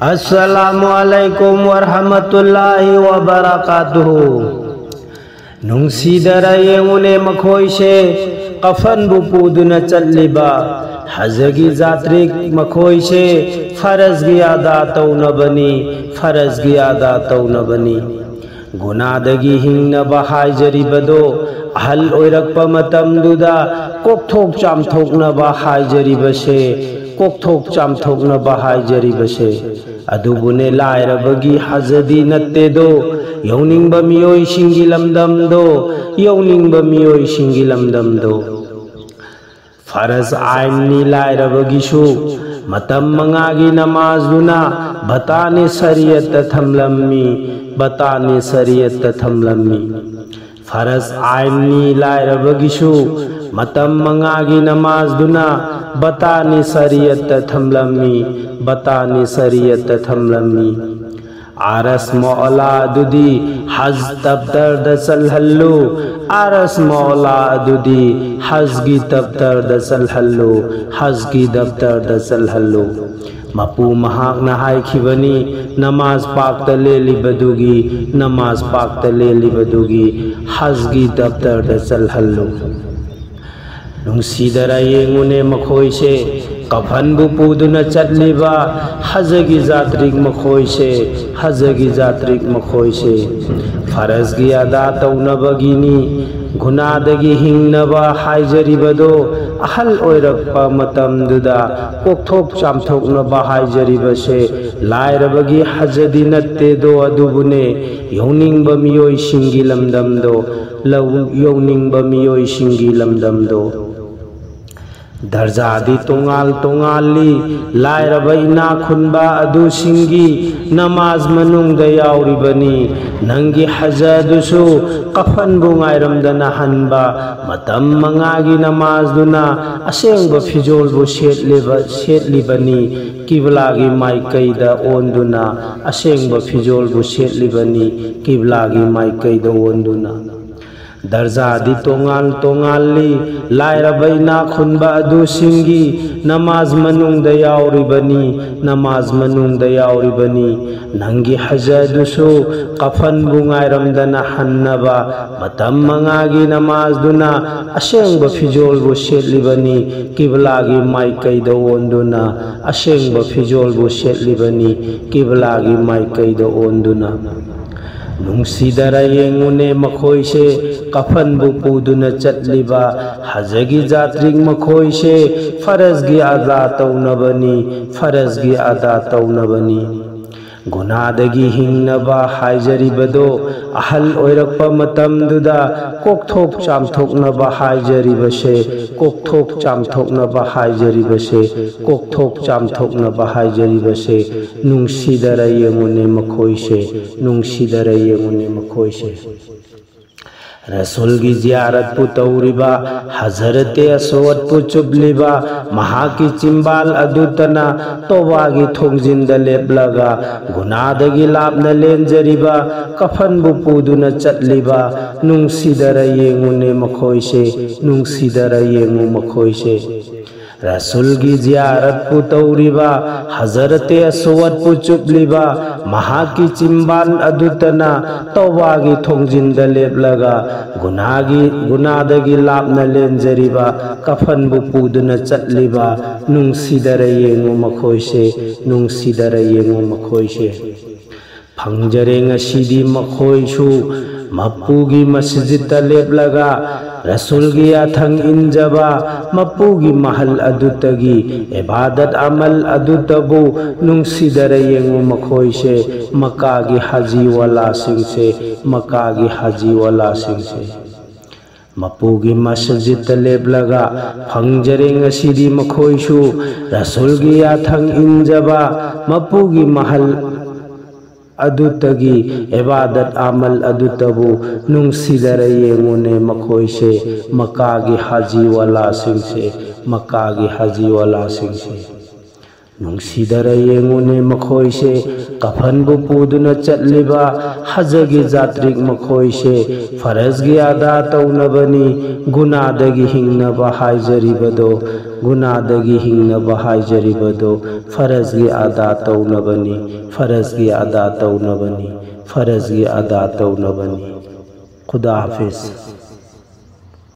अस्सलामुअलैकुम वरहमतुल्लाहि वबरकातुहु। नुंसीदरा येंगुने मखोइसे कफन बुपुदुना चल्लिबा हजगी जात्रिक मखोइसे फरज गी अदा तौनबनी फरज गी अदा तौनबनी गुनादगी हिंगनबा हाइजरिबदो अहल ओइरक्पा मतमदुदा कोकथोक चामथोकनबा हाइजरिबसे कोकथोक चामथोकनबा हाइजरिबसे अदुबुने लायरबगी हजदी नत्तेदो यौनिंगबा मियोइसिंगी लमदमदो यौनिंगबा मियोइसिंगी लमदमदो फरज आइननी लायरबगिसु मतम मंगागी नमाजुना बताने शरीयत थमलम्मी बताने शरीयत थमलम्मी फरज आइननी लायरबगिसु मतम मंगागी नमाजुना बताने शरीयत थमलम्मी बताने शरीयत थमलम्मी आरस मौला दुदी हज तब दर्द सलहल्लो आरस मौला दुदी हज की तब दर्द सलहल्लो हज की दफ्तर दसलहल्लो मपू महाक नहाय खिबनी नमाज पाक तले लिबदुगी नमाज पाक तले लिबदुगी हज की दफ्तर दसलहल्लो नुंसीदरा येंगुने मखोइसे कफन बुपुदुना चल्लिबा हजगी जात्रिक मखोइसे हजगी जात्रिक मखोइसे फरज गी अदा तौनबगिनी गुनादगी हिंगनबा हाइजरिबदो अहल ओइरक्पा मतमदुदा कोकथोक चामथोकनबा हाइजरिबसे लायरबगी हजदी नत्तेदो अदुबुने यौनिंगबा मियोइसिंगी लमदमदो यौनिंगबा मियोइसिंगी लमदमदो दर्जादी तोंगाल तोंगाली लायरबा इना खुनबा अदुसिंगी नमाज मनुंगदा याउरिबनी नंगी हजदुसु कफन बुंगाइरमदना हनबा मतम मंगागी नमाजदुना असेंगबा फिजोलबु सेटलिबनी किबलागी माइकैदा ओंदुना असेंगबा फिजोलबु सेटलिबनी किबलागी माइकैदा ओंदुना दर्जादी तोंगाल तोंगाली लायरबैना खुनबा अदुसिंगी नमाज मनुंगदा याउरिबनी नमाज मनुंगदा याउरिबनी नंगी हजदुसु कफन बुंगाइरमदना हन्नबा मतम मंगागी नमाजदुना असेंगबा फिजोलबु सेटलिबनी किबलागी माइकैदा ओंदुना असेंगबा फिजोलबु सेटलिबनी किबलागी माइकैदा ओंदुना नुंसीदरा येंगुने मखोइसे कफन बुपुदुना चल्लिबा हजगी जात्रिक मखोइसे फरज गी अदा तौनबनी फरज गी अदा तौनबनी गुनादगी हिंगनबा हाइजरिबदो अहल ओइरक्पा मतमदुदा कोकथोक चामथोकनबा हाइजरिबसे कोकथोक चामथोकनबा हाइजरिबसे कोकथोक चामथोकनबा हाइजरिबसे नुंसीदरा येंगुने मखोइसे नुंसीदरा येंगुने मखोइसे रसूल की जियारत पु तौरिबा हजरते असवद पु चुबलिबा महाकी चिंबाल अदुतना तोबागी थोंजिंद लेबलगा गुनादगी लापना लेंजरिबा कफन बुपुदुना चटलिबा नुंसीदरा येंगुने मखोइसे नुंसीदरा येंगु मखोइसे रसूल की जियारत पु तौरिबा हजरते असवद पु चुबलिबा महाकी चिंबाल अदुतना तौबागी थोंजिंद लेबलगा गुनादगी लापना लेंजरिबा कफन बुपुदुना चटलिबा नुंसीदरा येंगु मखोइसे नुंसीदरा येंगु मखोइसे फंगजरे ngasiदी मखोइसु मप्पुगी मस्जिद लेबलगा रसूल की अथंग इंजबा मप्पुगी महल अदुतगी इबादत अमल अदुतबु नुंसीदरा येंगु मखोइसे मक्कागी हाजी वाला सिंसे मक्कागी हाजी वाला सिंसे मप्पुगी मस्जिद लेबलगा फंगजरे ngasiदी मखोइसु रसूल की अथंग इंजबा मप्पुगी महल अदुतगी इबादत अमल अदुतबु नुंसीदरा येंगुने मखोइसे मक्कागी हाजी वाला सिंसे मक्कागी हाजी वाला सिंसे नुंसीदरा येंगुने मखोइसे कफनबु पुदुना चटलिबा हजगी जात्रिक मखोइसे फरजगी अदा तौनबनी गुनादगी हिंगनबा हाइजरिबदो गुनादगी हिंगनबा हाइजरिबदो फरजगी अदा तौनबनी फरजगी अदा तौनबनी फरजगी अदा तौनबनी। खुदा हाफिज।